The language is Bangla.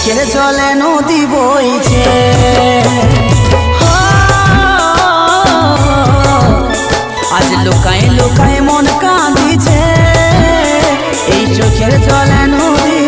চোখের জলে নদী বইছে, আজ লুকায় লুকায় মন কাঁদিছে, এই চোখের জলে নদী